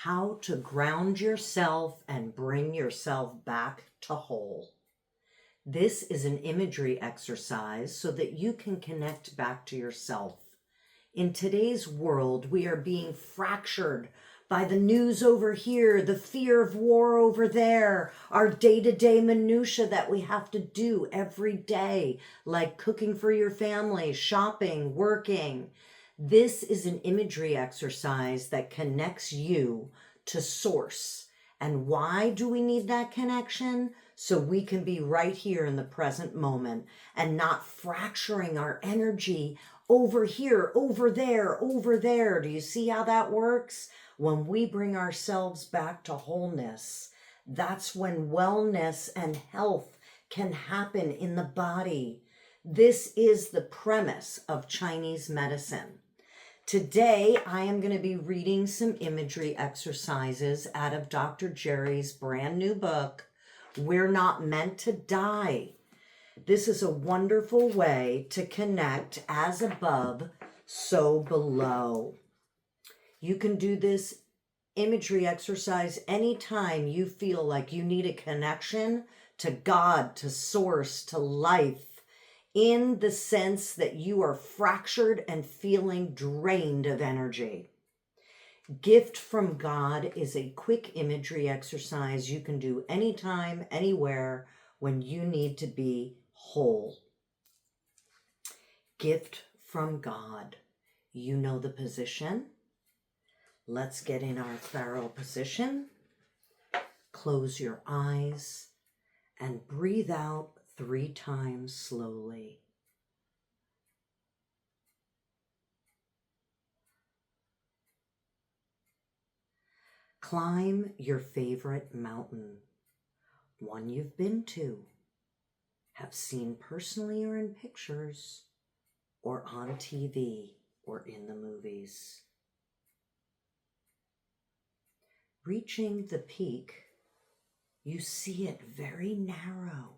how to ground yourself and bring yourself back to whole. This is an imagery exercise so that you can connect back to yourself. In today's world, we are being fractured by the news over here, the fear of war over there, our day-to-day minutia that we have to do every day, like cooking for your family, shopping, working. This is an imagery exercise that connects you to source. And why do we need that connection? So we can be right here in the present moment and not fracturing our energy over here, over there, over there. Do you see how that works? When we bring ourselves back to wholeness, that's when wellness and health can happen in the body. This is the premise of Chinese medicine. Today, I am going to be reading some imagery exercises out of Dr. Jerry's brand new book, We're Not Meant to Die. This is a wonderful way to connect as above, so below. You can do this imagery exercise anytime you feel like you need a connection to God, to source, to life, in the sense that you are fractured and feeling drained of energy. Gift from God is a quick imagery exercise you can do anytime, anywhere, when you need to be whole. Gift from God. You know the position. Let's get in our pharaoh position. Close your eyes and breathe out 3 times slowly. Climb your favorite mountain, one you've been to, have seen personally or in pictures, or on TV or in the movies. Reaching the peak, you see it very narrow,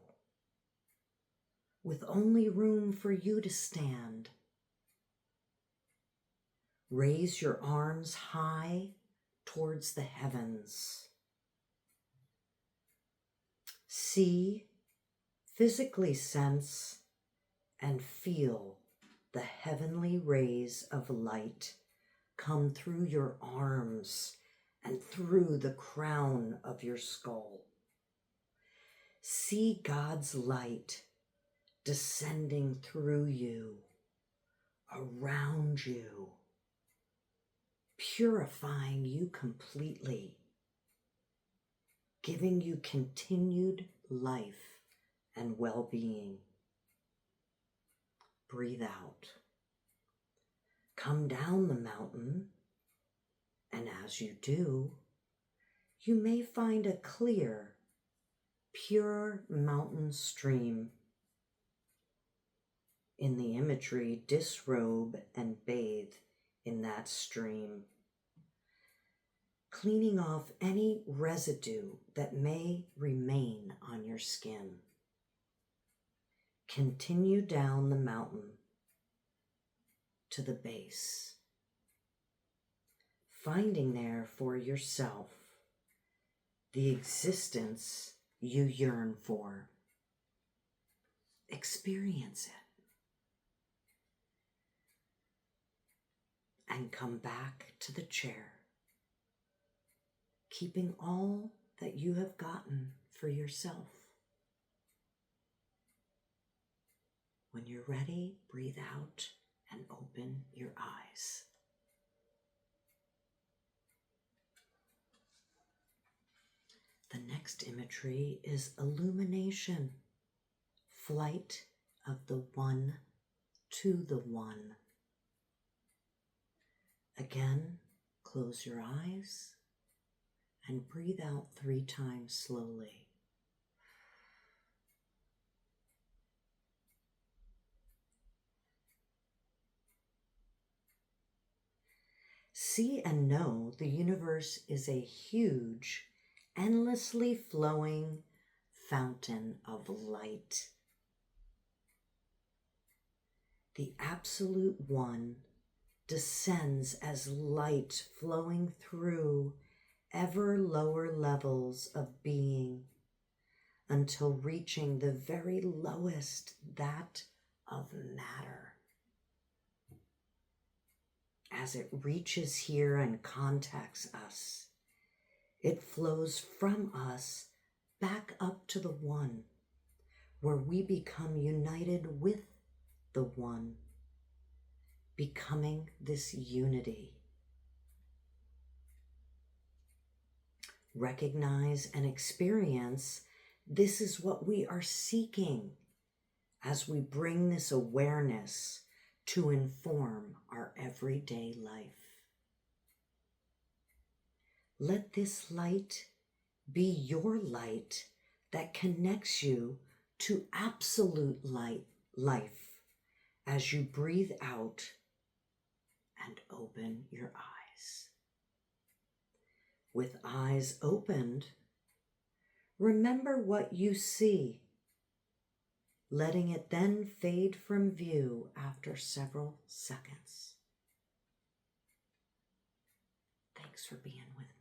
with only room for you to stand. Raise your arms high towards the heavens. See, physically sense, and feel the heavenly rays of light come through your arms and through the crown of your skull. See God's light descending through you, around you, purifying you completely, giving you continued life and well-being. Breathe out. Come down the mountain, and as you do, you may find a clear, pure mountain stream. In the imagery, disrobe and bathe in that stream, cleaning off any residue that may remain on your skin. Continue down the mountain to the base, finding there for yourself the existence you yearn for. Experience it. And come back to the chair, keeping all that you have gotten for yourself. When you're ready, breathe out and open your eyes. The next imagery is illumination, flight of the one to the one. Again, close your eyes and breathe out 3 times slowly. See and know the universe is a huge, endlessly flowing fountain of light. The absolute one descends as light flowing through ever lower levels of being until reaching the very lowest, that of matter. As it reaches here and contacts us, it flows from us back up to the One, where we become united with the One, becoming this unity. Recognize and experience this is what we are seeking as we bring this awareness to inform our everyday life. Let this light be your light that connects you to absolute life as you breathe out and open your eyes. With eyes opened, remember what you see, letting it then fade from view after several seconds. Thanks for being with me.